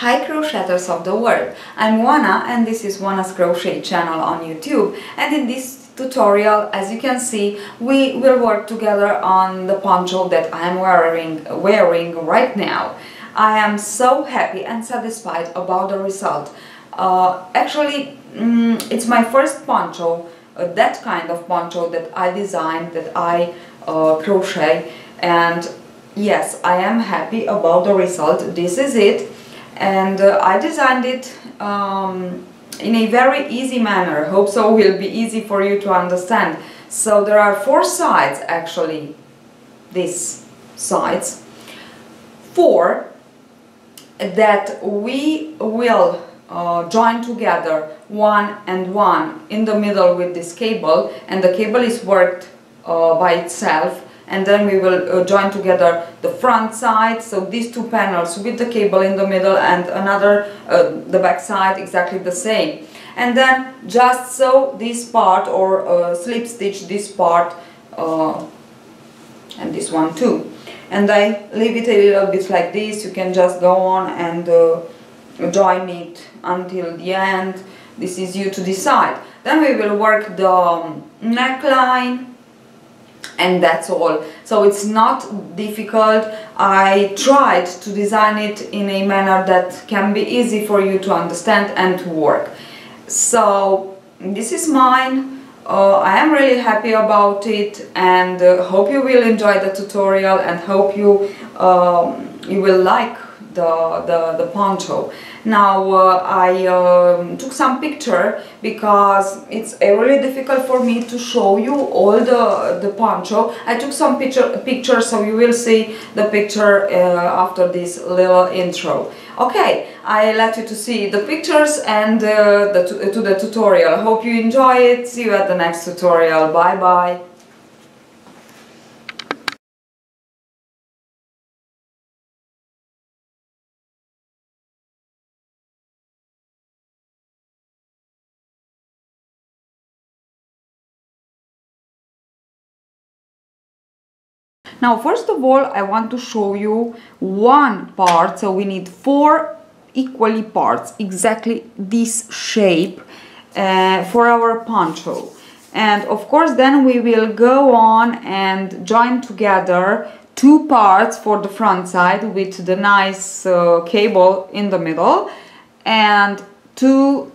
Hi crocheters of the world, I'm Juana and this is Juana's Crochet channel on YouTube, and in this tutorial, as you can see, we will work together on the poncho that I'm wearing right now. I am so happy and satisfied about the result. Actually, it's my first poncho, that kind of poncho that I designed, that I crochet, and yes, I am happy about the result. This is it. And I designed it in a very easy manner. Hope so will be easy for you to understand. So there are four sides, actually, these sides, four that we will join together, one and one in the middle with this cable, and the cable is worked by itself. And then we will join together the front side, so these two panels with the cable in the middle, and another, the back side, exactly the same. And then just sew this part, or slip stitch this part, and this one too. And I leave it a little bit like this. You can just go on and join it until the end. This is you to decide. Then we will work the neckline, and that's all. So it's not difficult. I tried to design it in a manner that can be easy for you to understand and to work. So this is mine. I am really happy about it, and hope you will enjoy the tutorial, and hope you you will like the poncho. Now I took some picture because it's really difficult for me to show you all the poncho. I took some pictures, so you will see the picture after this little intro. Okay, I let you to see the pictures and to the tutorial. Hope you enjoy it. See you at the next tutorial. Bye bye. Now, first of all, I want to show you one part. So we need four equally parts, exactly this shape, for our poncho. And of course, then we will go on and join together two parts for the front side with the nice cable in the middle, and two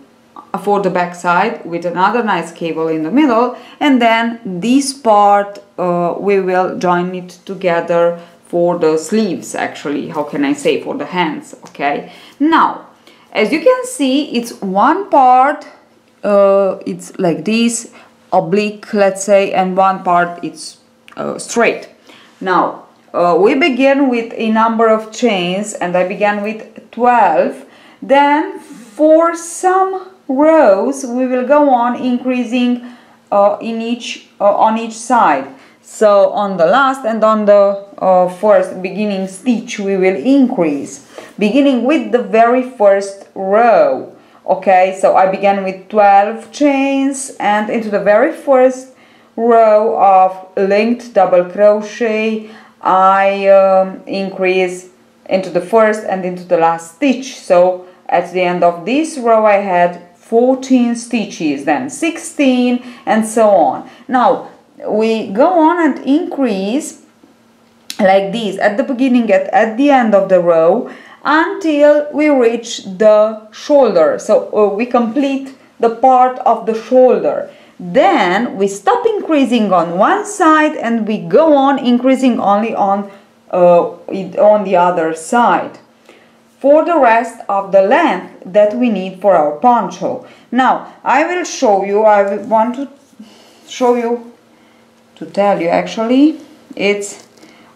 for the back side with another nice cable in the middle, and then this part we will join it together for the sleeves, actually, how can I say, for the hands. Okay, now as you can see, it's one part, it's like this, oblique, let's say, and one part it's straight. Now we begin with a number of chains, and I began with 12. Then for some rows we will go on increasing on each side. So on the last and on the first beginning stitch we will increase, beginning with the very first row. Okay, so I began with 12 chains, and into the very first row of linked double crochet I increase into the first and into the last stitch. So at the end of this row I had 14 stitches, then 16, and so on. Now we go on and increase like this at the beginning, at the end of the row, until we reach the shoulder. So we complete the part of the shoulder. Then we stop increasing on one side and we go on increasing only on the other side for the rest of the length that we need for our poncho. Now I will show you, I want to show you, to tell you actually, it's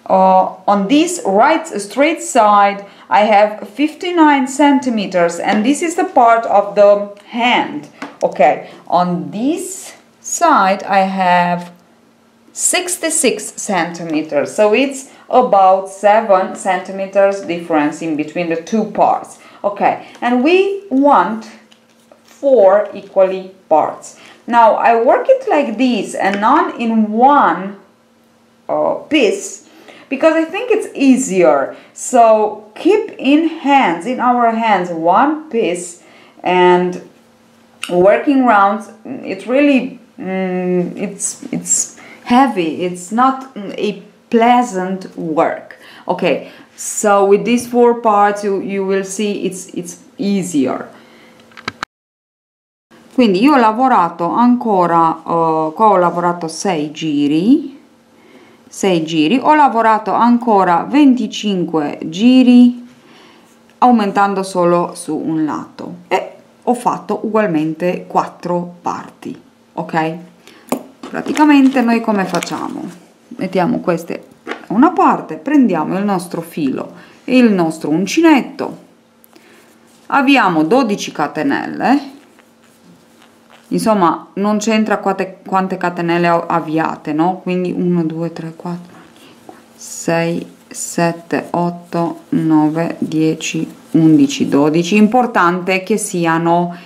on this right straight side I have 59 centimeters, and this is the part of the hand. Okay, on this side I have 66 centimeters, so it's about 7 centimeters difference in between the two parts. Okay, and we want 4 equally parts. Now I work it like this and not in one piece, because I think it's easier. So keep in our hands one piece, and working rounds, it's really it's heavy, it's not a pleasant work. Okay, so with these 4 parts you will see it's easier. Quindi io ho lavorato ancora, qua ho lavorato 6 giri, ho lavorato ancora 25 giri aumentando solo su un lato e ho fatto ugualmente 4 parti, ok? Praticamente noi come facciamo? Mettiamo queste da una parte, prendiamo il nostro filo e il nostro uncinetto, avviamo 12 catenelle. Insomma, non c'entra quante catenelle avviate, no? Quindi 1, 2, 3, 4, 6, 7, 8, 9, 10, 11, 12. Importante che siano,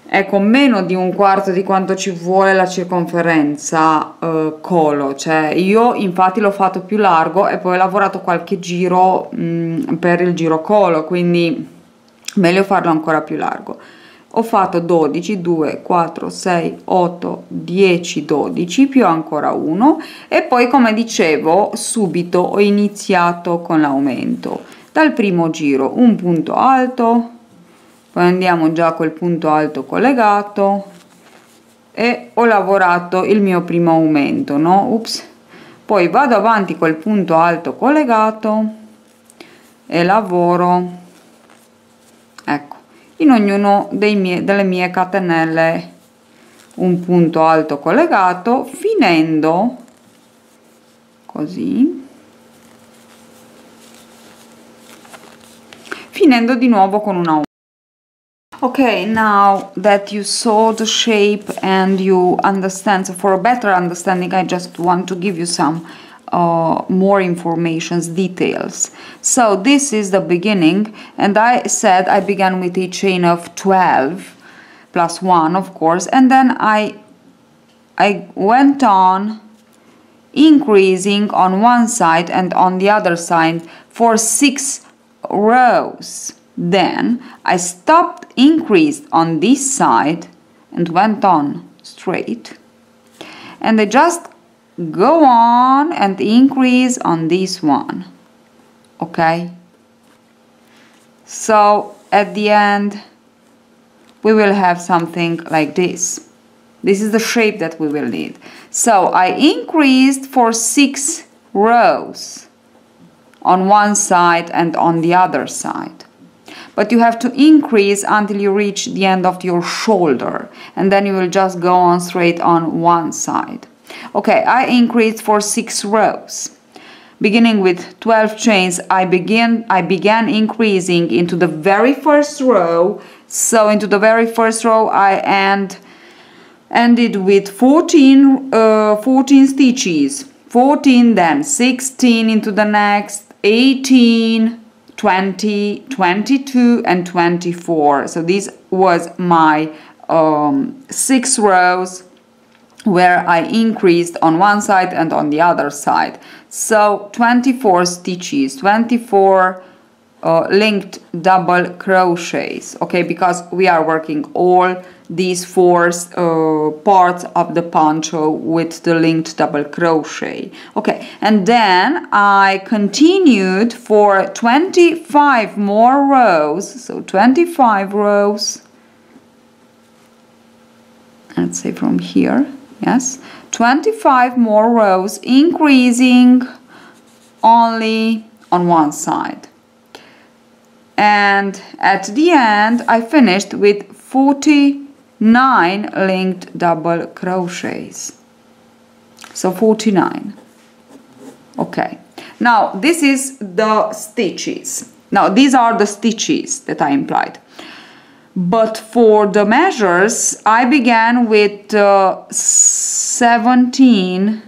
ecco, meno di un quarto di quanto ci vuole la circonferenza collo. Cioè, io infatti l'ho fatto più largo e poi ho lavorato qualche giro per il giro collo, quindi meglio farlo ancora più largo. Ho fatto 12, 2, 4, 6, 8, 10, 12 più ancora 1 e poi, come dicevo, subito ho iniziato con l'aumento. Dal primo giro un punto alto, poi andiamo già col punto alto collegato e ho lavorato il mio primo aumento, no? Ups. Poi vado avanti col punto alto collegato e lavoro, ecco, in ognuno delle mie catenelle un punto alto collegato, finendo così, finendo di nuovo con un aumento. Okay, now that you saw the shape and you understand, so for a better understanding, I just want to give you some more informations, details. So this is the beginning, and I said I began with a chain of 12 plus 1, of course, and then I went on increasing on one side and on the other side for 6 rows. Then I stopped, increased on this side and went on straight, and I just go on and increase on this one. Okay, so at the end we will have something like this. This is the shape that we will need. So I increased for 6 rows on one side and on the other side, but you have to increase until you reach the end of your shoulder, and then you will just go on straight on one side. Okay, I increased for 6 rows. Beginning with 12 chains, I began increasing into the very first row. So into the very first row I ended with 14 stitches, 14, then 16 into the next, 18, 20, 22 and 24. So this was my 6 rows where I increased on one side and on the other side. So 24 stitches, 24 linked double crochets, okay, because we are working all these 4 parts of the poncho with the linked double crochet. Okay, and then I continued for 25 more rows, so 25 rows, let's say from here, yes, 25 more rows, increasing only on one side. And at the end I finished with 49 linked double crochets, so 49. Okay, now this is the stitches. Now these are the stitches that I implied, but for the measures I began with 17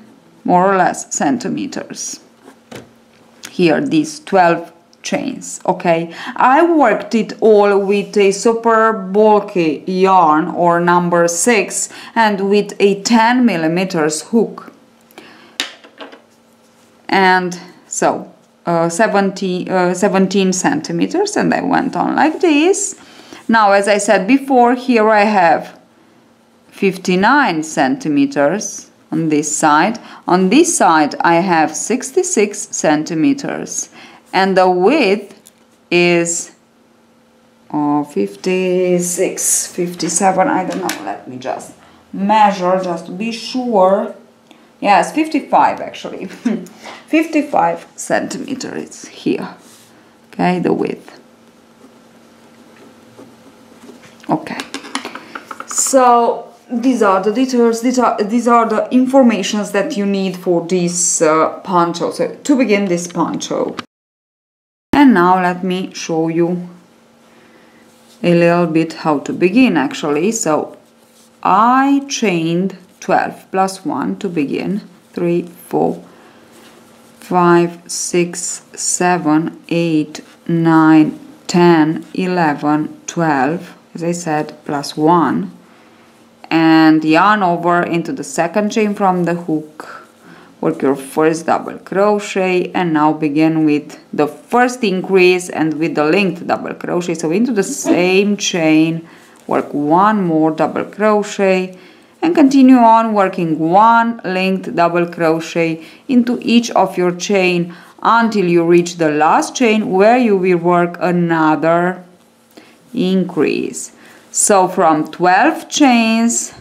more or less centimeters. Here, these 12 chains. Okay, I worked it all with a super bulky yarn or number 6 and with a 10 millimeters hook. and so 17 centimeters, and I went on like this. Now, as I said before, here I have 59 centimeters on this side. On this side I have 66 centimeters, and the width is 56, 57, I don't know, let me just measure just to be sure. Yes, 55 actually. 55 centimeters here. Okay, the width. Okay. So these are the details, these are the informations that you need for this poncho. So to begin this poncho. And now let me show you a little bit how to begin actually. So I chained 12 plus 1 to begin. 3, 4, 5, 6, 7, 8, 9, 10, 11, 12, as I said, plus 1. And yarn over into the second chain from the hook, work your first double crochet, and now begin with the first increase and with the linked double crochet. So into the same chain, work one more double crochet, and continue on working one linked double crochet into each of your chain until you reach the last chain, where you will work another increase. So from 12 chains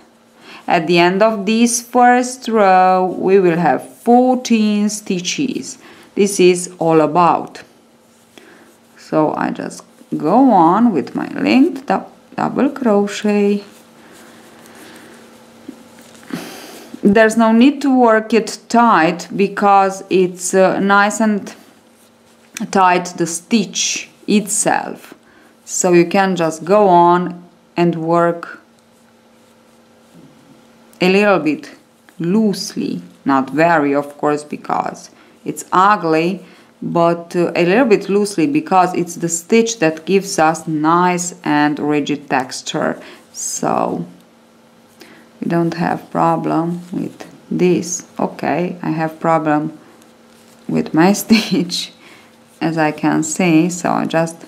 at the end of this first row we will have 14 stitches. This is all about. So I just go on with my linked double crochet. There's no need to work it tight because it's nice and tight, the stitch itself. So you can just go on and work a little bit loosely, not very of course because it's ugly, but a little bit loosely because it's the stitch that gives us nice and rigid texture. So we don't have problem with this. Okay, I have problem with my stitch, as I can see, so I just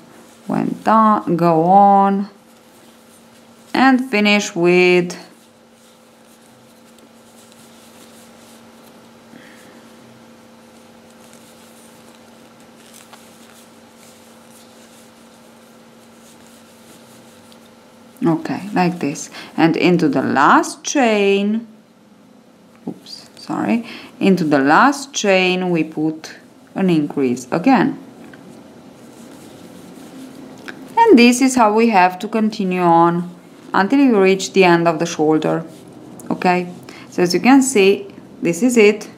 went down, go on and finish with okay, like this, and into the last chain, oops, sorry, into the last chain we put an increase again. And this is how we have to continue on until you reach the end of the shoulder. Okay, so as you can see, this is it.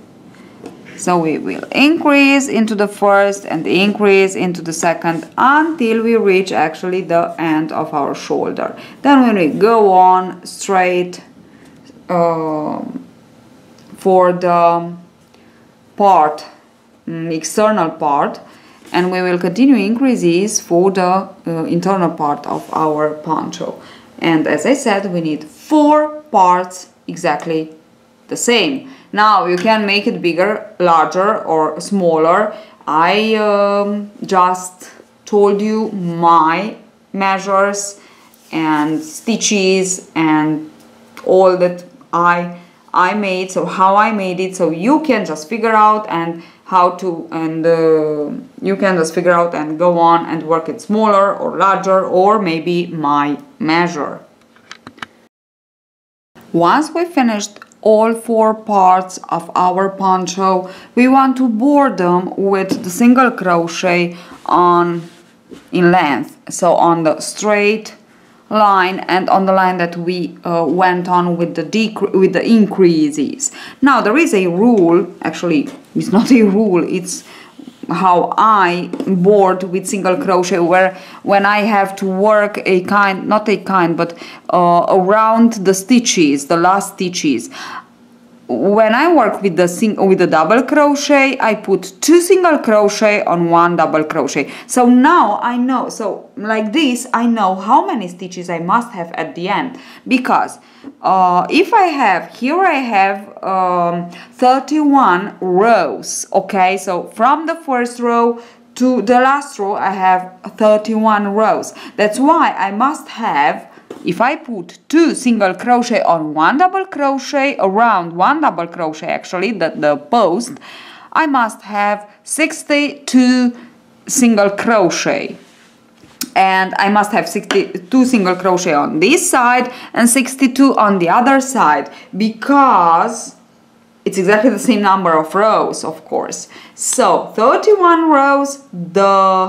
So we will increase into the first and increase into the second until we reach actually the end of our shoulder. Then when we go on straight for the part, external part, and we will continue increases for the internal part of our poncho. And as I said, we need 4 parts exactly the same. Now you can make it bigger, larger or smaller. I just told you my measures and stitches and all that I made, so how I made it, so you can just figure out and how to, and you can just figure out and go on and work it smaller or larger or maybe my measure. Once we finished all 4 parts of our poncho, we want to bore them with the single crochet in length, so on the straight line and on the line that we went on with the increases. Now there is a rule, actually it's not a rule, it's how I board with single crochet, where when I have to work around the stitches, the last stitches, when I work with the double crochet, I put 2 single crochet on 1 double crochet. So now I know, so like this, I know how many stitches I must have at the end, because if I have, here I have 31 rows, okay, so from the first row to the last row I have 31 rows. That's why I must have, if I put 2 single crochet on 1 double crochet, around 1 double crochet actually, the post, I must have 62 single crochet. And I must have 62 single crochet on this side and 62 on the other side, because it's exactly the same number of rows, of course. So 31 rows, the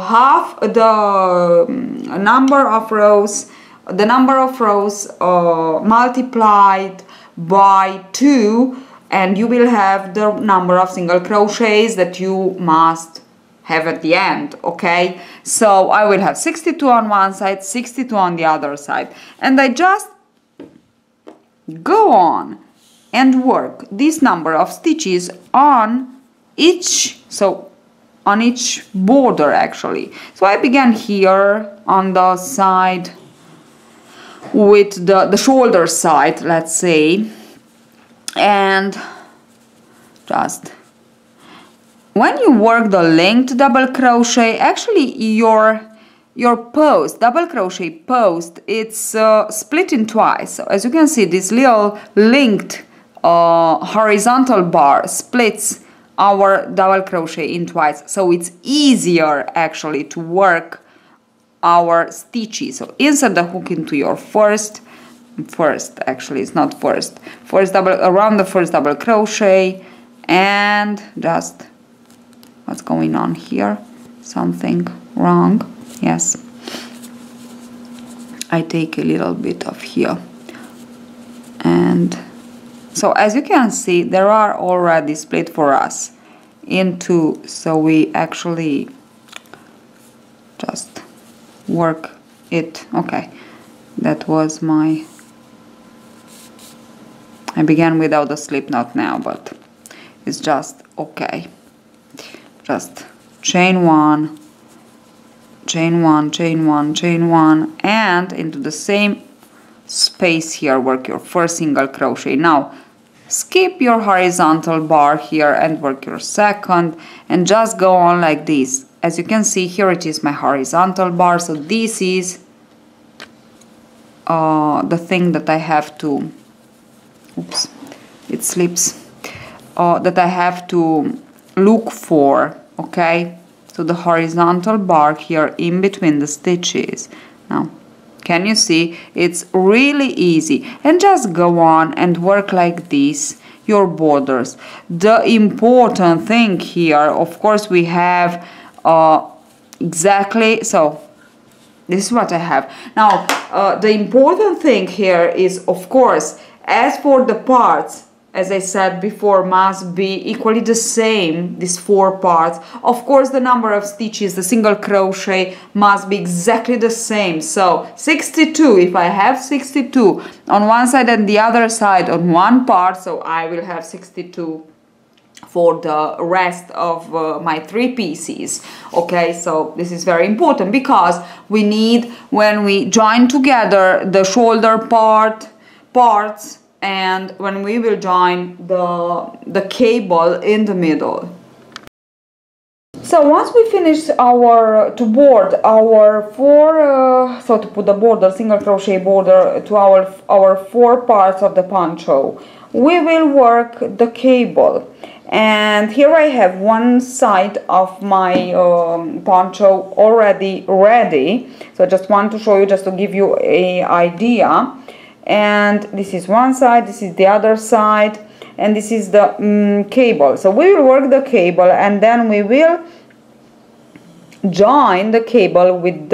number of rows multiplied by 2, and you will have the number of single crochets that you must have at the end, okay? So I will have 62 on one side, 62 on the other side, and I just go on and work this number of stitches on each, so on each border actually. So I began here on the side with the shoulder side, let's say, and just when you work the linked double crochet, actually your post, double crochet post, it's split in twice. So as you can see, this little linked horizontal bar splits our double crochet in twice, so it's easier actually to work our stitches. So insert the hook into your first actually it's not first double, around the first double crochet, and just, what's going on here, something wrong, yes, I take a little bit of here, and so as you can see, there are already split for us into, so we actually just work it, okay, that was my, I began without the slip knot now, but it's just okay, just chain one, chain one, chain one, chain one, and into the same space here work your first single crochet. Now skip your horizontal bar here and work your second, and just go on like this. As you can see, here it is my horizontal bar, so this is the thing that I have to, oops, it slips, that I have to look for, okay? So the horizontal bar here in between the stitches. Now, can you see? It's really easy, and just go on and work like this your borders. The important thing here, of course, we have exactly, so this is what I have now. The important thing here is, of course, as for the parts, as I said before, must be equally the same, these 4 parts. Of course, the number of stitches, the single crochet, must be exactly the same. So 62, if I have 62 on one side and the other side on one part, so I will have 62 for the rest of my 3 pieces. Okay, so this is very important, because we need, when we join together the shoulder parts, and when we will join the cable in the middle. So once we finish to board our 4, so to put the border, single crochet border to our 4 parts of the poncho, we will work the cable. And here I have one side of my poncho already ready, so I just want to show you, just to give you an idea. And this is one side, this is the other side, and this is the cable. So we will work the cable, and then we will join the cable with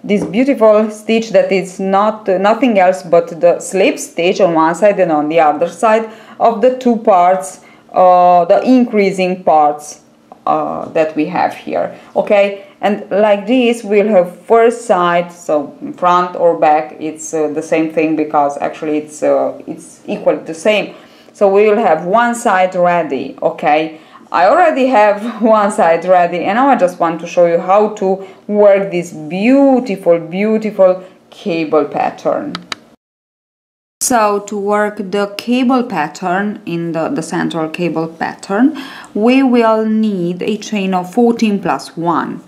this beautiful stitch that is nothing else but the slip stitch on one side and on the other side of the 2 parts, the increasing parts that we have here. Okay, and like this we'll have first side, so front or back, it's the same thing, because actually it's equal the same. So we will have one side ready, okay? I already have one side ready, and now I just want to show you how to work this beautiful, beautiful cable pattern. So to work the cable pattern in the central cable pattern, we will need a chain of 14 plus 1.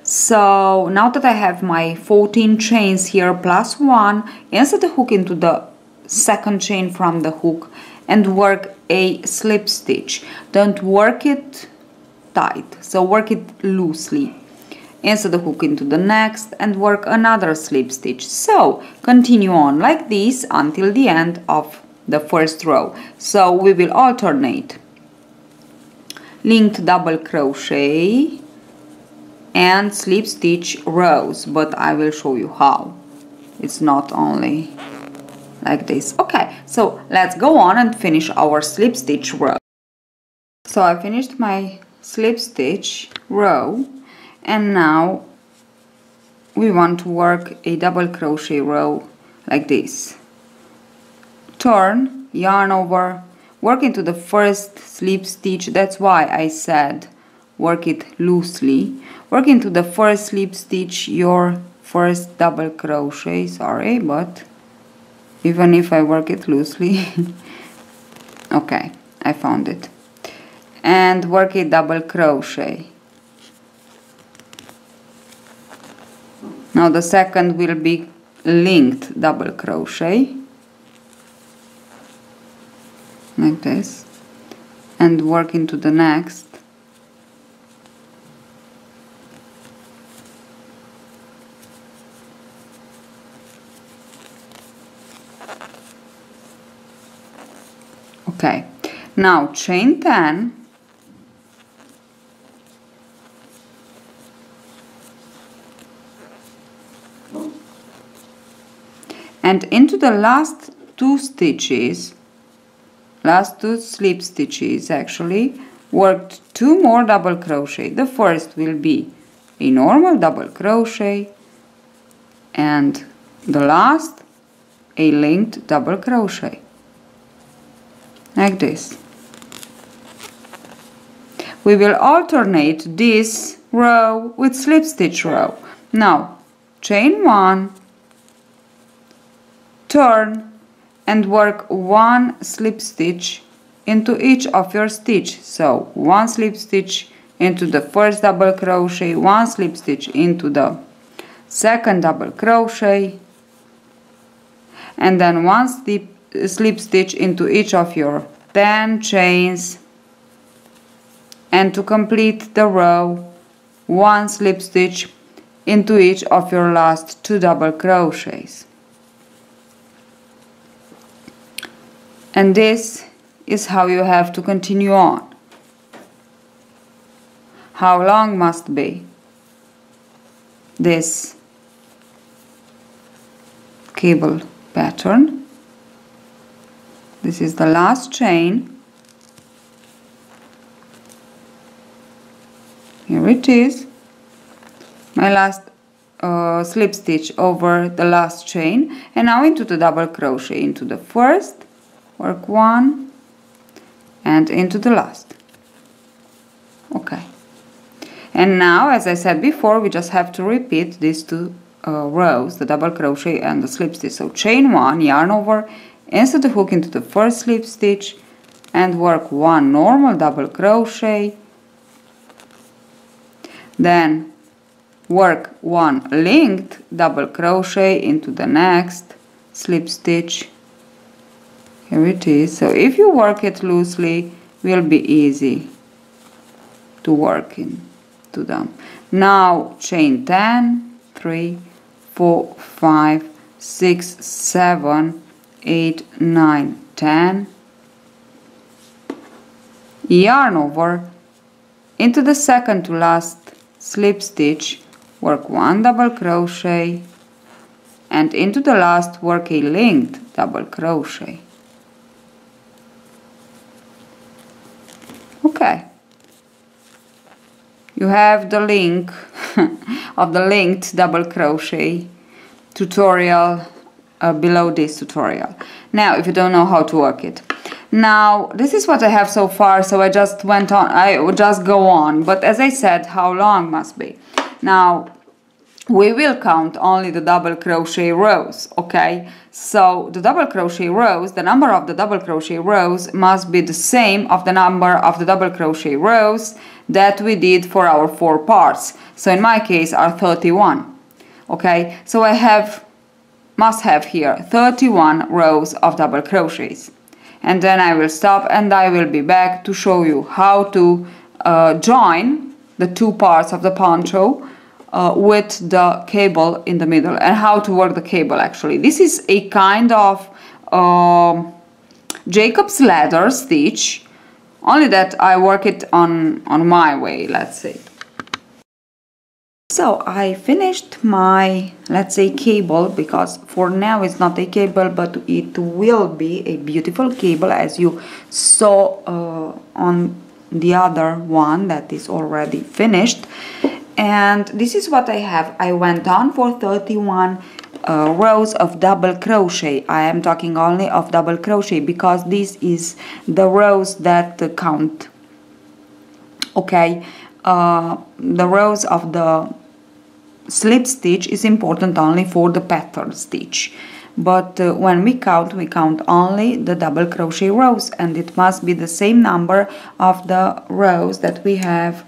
So now that I have my 14 chains here plus 1, insert the hook into the second chain from the hook and work a slip stitch. Don't work it tight, so work it loosely. Insert the hook into the next and work another slip stitch. So continue on like this until the end of the first row. So we will alternate linked double crochet and slip stitch rows, but I will show you how. It's not only like this. Okay, so let's go on and finish our slip stitch row. So I finished my slip stitch row, and now we want to work a double crochet row like this. Turn, yarn over, work into the first slip stitch. That's why I said work it loosely. Work into the first slip stitch your first double crochet. Sorry, but even if I work it loosely okay, I found it, and work a double crochet. Now the second will be linked double crochet like this, and work into the next. Okay, now chain 10, and into the last two stitches, last two slip stitches actually, worked 2 more double crochet. The first will be a normal double crochet, and the last a linked double crochet like this. We will alternate this row with slip stitch row. Now chain 1, turn and work 1 slip stitch into each of your stitch. So 1 slip stitch into the first double crochet, 1 slip stitch into the second double crochet, and then 1 slip stitch into each of your 10 chains, and to complete the row 1 slip stitch into each of your last 2 double crochets. And this is how you have to continue on. How long must be this cable pattern? This is the last chain. Here it is. My last slip stitch over the last chain, and now into the double crochet into the first, work 1, and into the last. Okay. And now, as I said before, we just have to repeat these 2 rows, the double crochet and the slip stitch. So chain 1, yarn over, insert the hook into the first slip stitch, and work 1 normal double crochet. Then work 1 linked double crochet into the next slip stitch. Here it is. So if you work it loosely, will be easy to work into them. Now chain 10, 3, 4, 5, 6, 7, 8, 9, 10. Yarn over into the second to last slip stitch, work 1 double crochet, and into the last work a linked double crochet. Okay, you have the link of the linked double crochet tutorial below this tutorial. Now if you don't know how to work it, Now this is what I have so far, so I just went on, I would just go on, but as I said, how long must be. Now we will count only the double crochet rows, okay? So the double crochet rows, the number of the double crochet rows must be the same of the number of the double crochet rows that we did for our 4 parts. So in my case are 31, okay? So I must have here 31 rows of double crochets. And then I will stop and I will be back to show you how to join the 2 parts of the poncho with the cable in the middle, and how to work the cable actually. This is a kind of Jacob's ladder stitch, only that I work it on my way, let's say. So I finished my, let's say, cable, because for now it's not a cable, but it will be a beautiful cable, as you saw on the other one that is already finished. And this is what I have. I went on for 31 rows of double crochet. I am talking only of double crochet because this is the rows that count, okay? The rows of the slip stitch is important only for the pattern stitch, but when we count only the double crochet rows, and it must be the same number of the rows that we have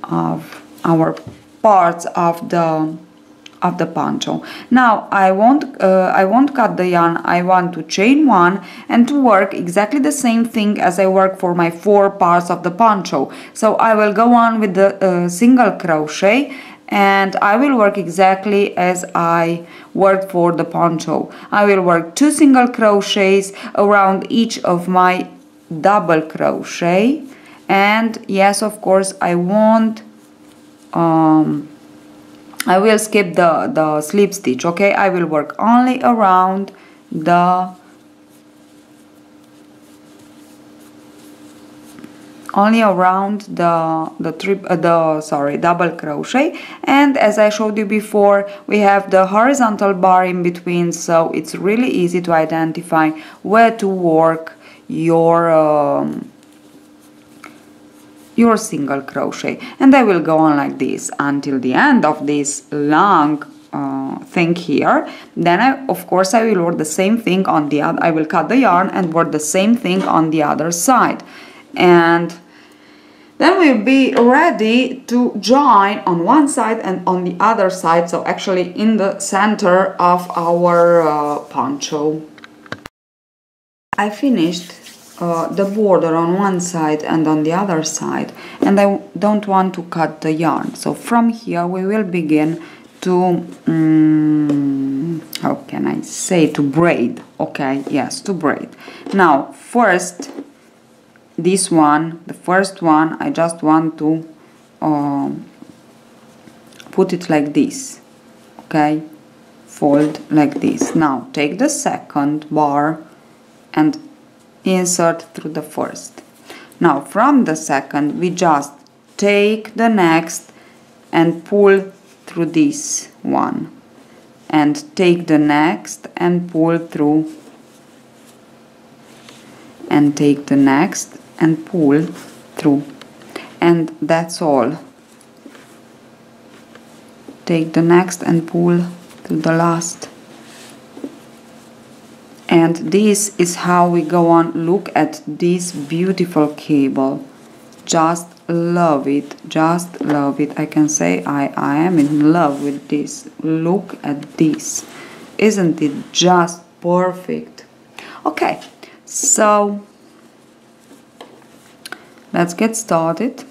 of our parts of the poncho. Now I won't cut the yarn. I want to chain 1 and to work exactly the same thing as I work for my 4 parts of the poncho. So I will go on with the single crochet, and I will work exactly as I worked for the poncho. I will work 2 single crochets around each of my double crochet, and yes, of course, I won't I will skip the slip stitch, okay? I will work only around the double crochet. And as I showed you before, we have the horizontal bar in between, so it's really easy to identify where to work your single crochet. And I will go on like this until the end of this long thing here. Then of course I will work the same thing on the other. I will cut the yarn and work the same thing on the other side, and then we'll be ready to join on one side and on the other side, so actually in the center of our poncho. I finished the border on one side and on the other side, and I don't want to cut the yarn. So from here we will begin to how can I say, to braid, okay? Yes, to braid. Now first, this one, the first one, I just want to put it like this, okay? Fold like this. Now take the second bar and insert through the first. Now from the second we just take the next and pull through this one, and take the next and pull through, and take the next and pull through, and that's all. Take the next and pull through the last. And this is how we go on. Look at this beautiful cable. Just love it. Just love it. I can say I am in love with this. Look at this. Isn't it just perfect? Okay, so let's get started.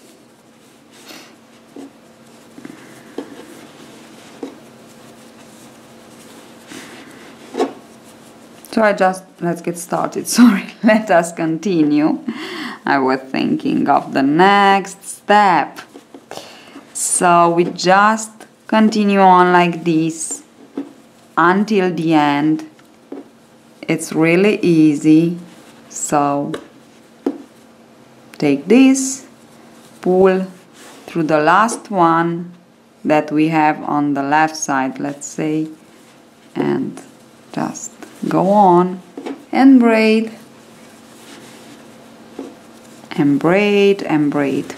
So let's get started, sorry, let us continue. I was thinking of the next step. So we just continue on like this until the end. It's really easy. So take this, pull through the last one that we have on the left side, let's say, and just go on and braid. and braid and braid.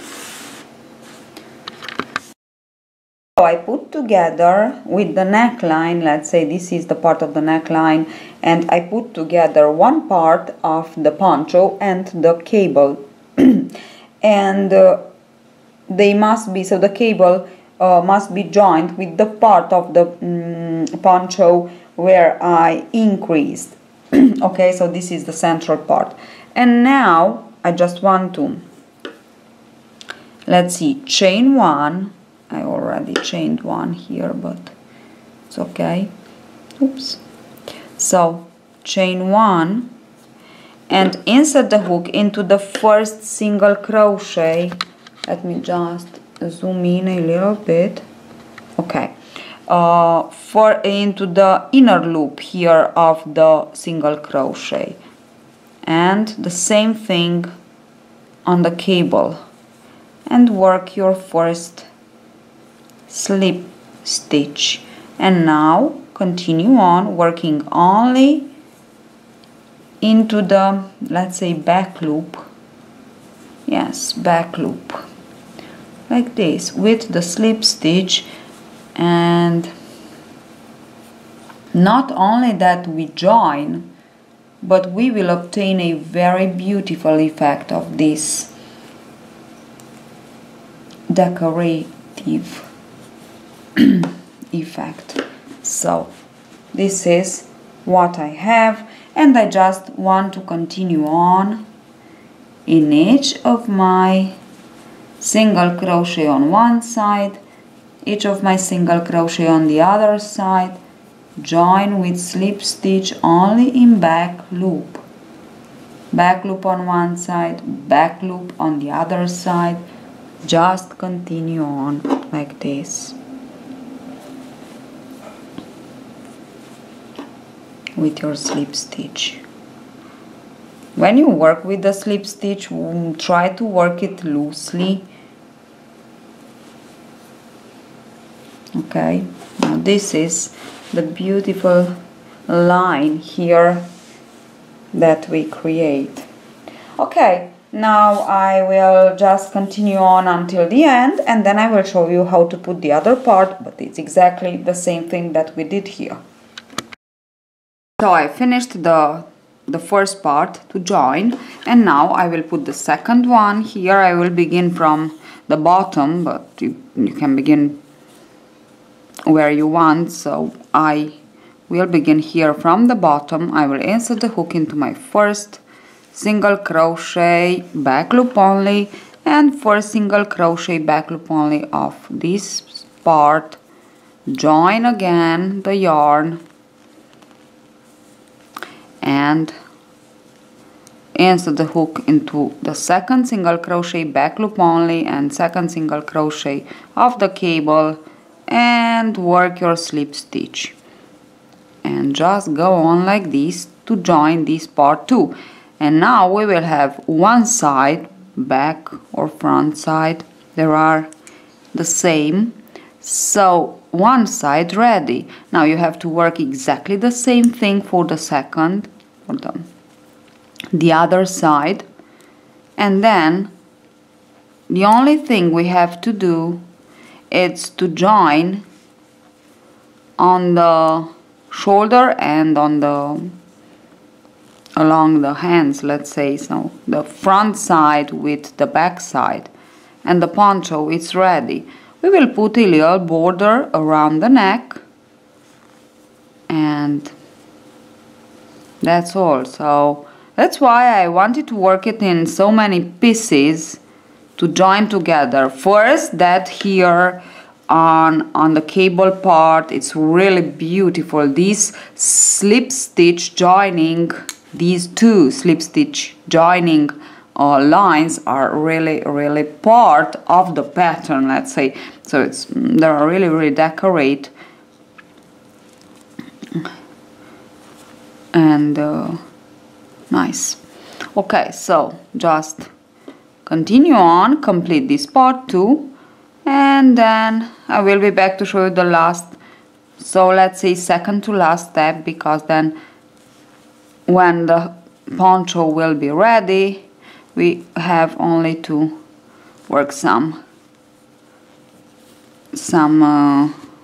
So I put together with the neckline, let's say this is the part of the neckline, and I put together one part of the poncho and the cable. And they must be, so the cable must be joined with the part of the poncho where I increased. Okay, so this is the central part. And now I just want to, let's see, chain one. I already chained one here, but it's okay. Oops. So chain one and insert the hook into the first single crochet. Let me just zoom in a little bit. Okay. Into the inner loop here of the single crochet, and the same thing on the cable, and work your first slip stitch. And now continue on working only into the, let's say, back loop. Yes, back loop, like this, with the slip stitch. And not only that we join, but we will obtain a very beautiful effect of this decorative effect. So this is what I have, and I just want to continue on in each of my single crochet on one side, each of my single crochet on the other side, join with slip stitch only in back loop on one side, back loop on the other side. Just continue on like this with your slip stitch. When you work with the slip stitch, try to work it loosely. Okay, now this is the beautiful line here that we create. Okay, now I will just continue on until the end, and then I will show you how to put the other part, but it's exactly the same thing that we did here. So I finished the first part to join, and now I will put the second one here. I will begin from the bottom, but you can begin where you want. So I will begin here from the bottom. I will insert the hook into my first single crochet, back loop only, and first single crochet, back loop only of this part. Join again the yarn and insert the hook into the second single crochet, back loop only, and second single crochet of the cable, and work your slip stitch, and just go on like this to join this part too. And now we will have one side, back or front side, there are the same, so one side ready. Now you have to work exactly the same thing for the second, for the other side, and then the only thing we have to do is to join on the shoulder and on the along the hands, let's say. So the front side with the back side, and the poncho is ready. We will put a little border around the neck, and that's all. So that's why I wanted to work it in so many pieces to join together. First, that here on the cable part, it's really beautiful. This slip stitch joining, these two slip stitch joining lines are really part of the pattern, let's say. So they are really decorate, and nice. Okay, so just continue on, complete this part too, and then I will be back to show you the last, so let's say second to last step, because then when the poncho will be ready, we have only to work some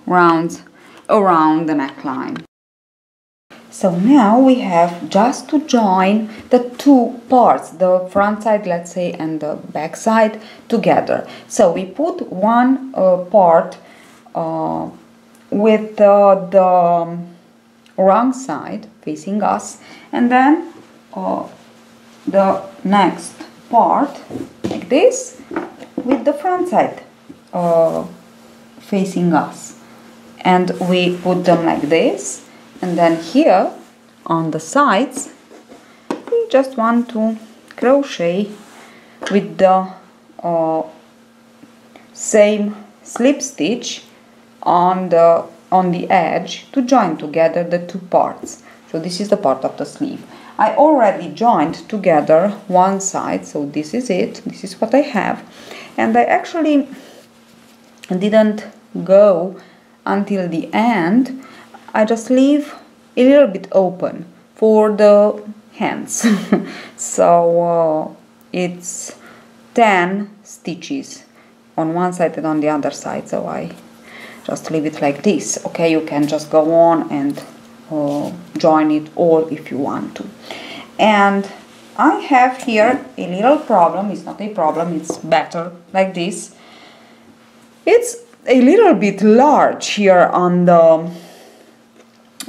rounds around the neckline. So now we have just to join the two parts, the front side, let's say, and the back side together. So we put one part with the wrong side facing us, and then the next part like this with the front side facing us, and we put them like this. And then here on the sides we just want to crochet with the same slip stitch on the edge to join together the two parts. So this is the part of the sleeve. I already joined together one side, so this is it, this is what I have, and I actually didn't go until the end. I just leave a little bit open for the hands. So it's 10 stitches on one side and on the other side, so I just leave it like this. Okay, you can just go on and join it all if you want to. And I have here a little problem. It's not a problem, it's better like this. It's a little bit large here on the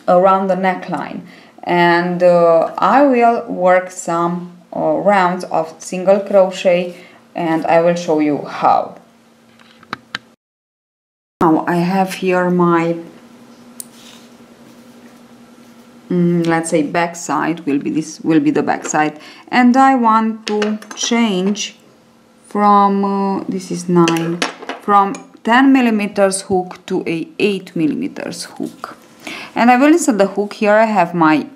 around the neckline, and I will work some rounds of single crochet, and I will show you how. Now I have here my let's say back side, will be the back side, and I want to change from this is 9, from 10 millimeters hook to a 8 millimeters hook. And I will insert the hook. Here I have my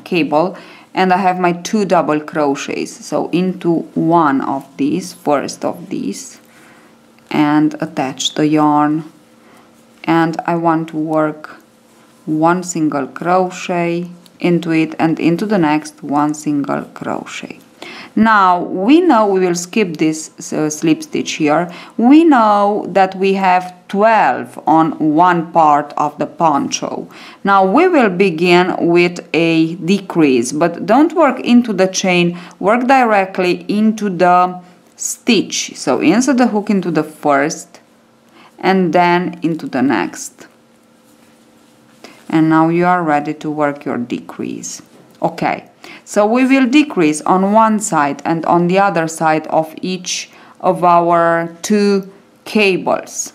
cable, and I have my 2 double crochets, so into one of these, first of these, and attach the yarn, and I want to work one single crochet into it, and into the next one single crochet. Now we know we will skip this slip stitch here. We know that we have 12 on one part of the poncho. Now we will begin with a decrease, but don't work into the chain, work directly into the stitch. So insert the hook into the first and then into the next. And now you are ready to work your decrease. Okay, so we will decrease on one side and on the other side of each of our 2 cables.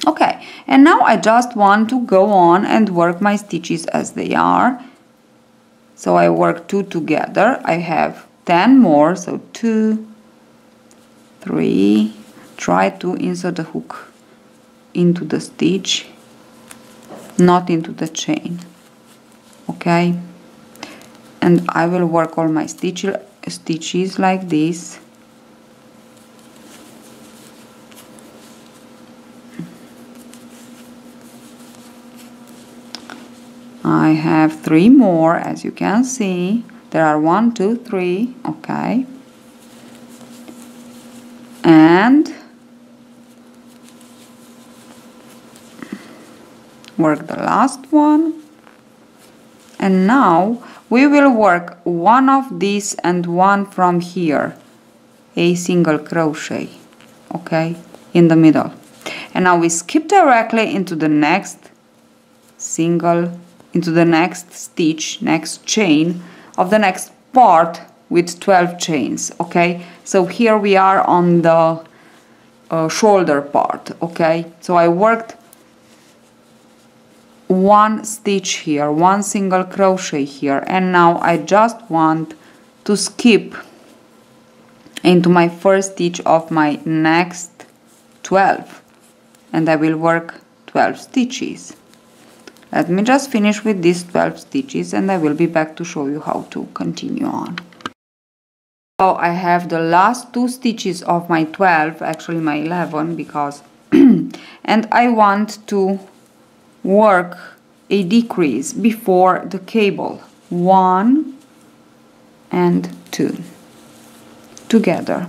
Okay, and now I just want to go on and work my stitches as they are. So I work 2 together. I have 10 more, so 2, 3. Try to insert the hook into the stitch, not into the chain. Okay, and I will work all my stitches like this. I have 3 more, as you can see. There are 1, 2, 3. Okay, and work the last one. And now we will work one of these and one from here, a single crochet, okay, in the middle. And now we skip directly into the next next stitch, next chain of the next part with 12 chains. Okay, so here we are on the shoulder part. Okay, so I worked 1 stitch here, 1 single crochet here, and now I just want to skip into my first stitch of my next 12, and I will work 12 stitches. Let me just finish with these 12 stitches, and I will be back to show you how to continue on. So I have the last 2 stitches of my 12, actually my 11, because and I want to work a decrease before the cable, 1 and 2. together.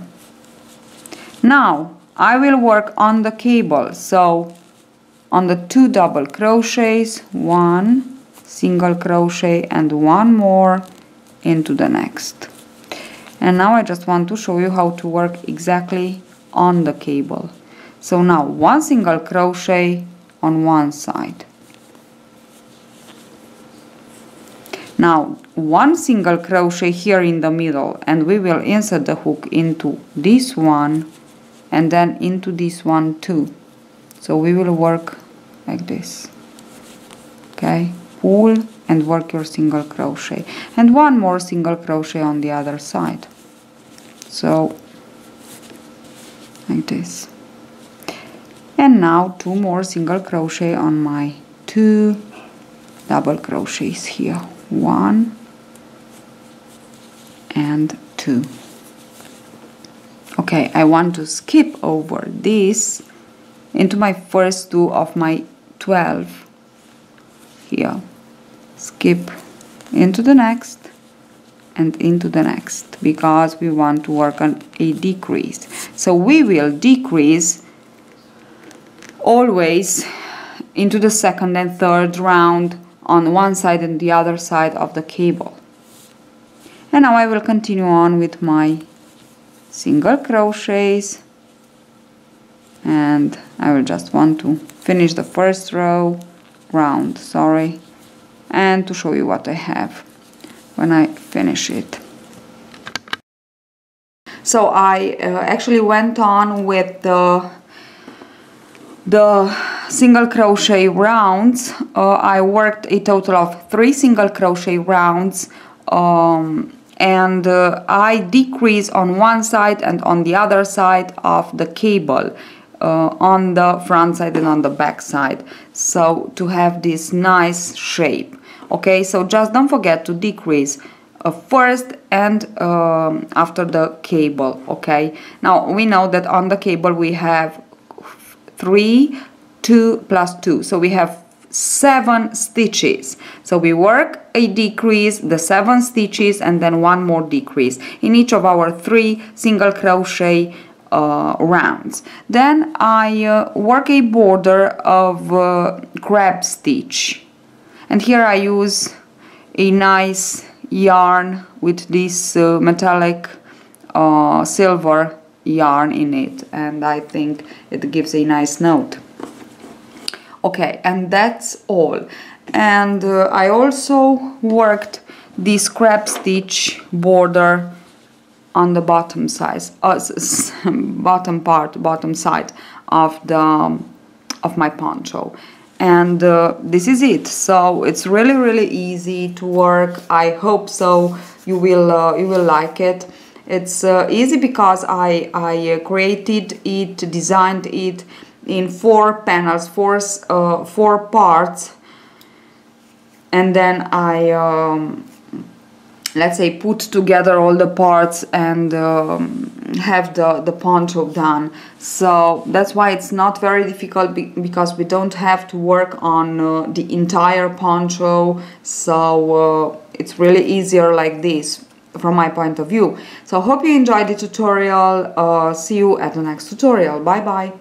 Now I will work on the cable, so on the 2 double crochets, 1 single crochet and 1 more into the next. And now I just want to show you how to work exactly on the cable. So now 1 single crochet on one side. Now 1 single crochet here in the middle, and we will insert the hook into this one and then into this one too. So we will work like this. Okay, pull and work your single crochet, and 1 more single crochet on the other side. So like this. And now 2 more single crochet on my 2 double crochets here. 1 and 2. Okay, I want to skip over this into my first 2 of my 12 here. Skip into the next and into the next, because we want to work on a decrease. So we will decrease always into the second and third round on one side and the other side of the cable. And now I will continue on with my single crochets, and I will just want to finish the first round, and to show you what I have when I finish it. So I actually went on with the single crochet rounds. I worked a total of 3 single crochet rounds, and I decrease on one side and on the other side of the cable, on the front side and on the back side, so to have this nice shape. Okay, so just don't forget to decrease first and after the cable. Okay, now we know that on the cable we have 3, 2 plus 2, so we have 7 stitches. So we work a decrease, the 7 stitches, and then 1 more decrease in each of our 3 single crochet rounds. Then I work a border of crab stitch, and here I use a nice yarn with this metallic silver yarn in it, and I think it gives a nice note. Okay, and that's all. And I also worked this crab stitch border on the bottom side, bottom side of my poncho. And this is it. So it's really easy to work. I hope so. You will like it. It's easy because I created it, designed it in 4 panels, 4 parts, and then I let's say put together all the parts and have the poncho done. So that's why it's not very difficult, because we don't have to work on the entire poncho. So it's really easier like this from my point of view. So hope you enjoyed the tutorial. See you at the next tutorial. Bye bye.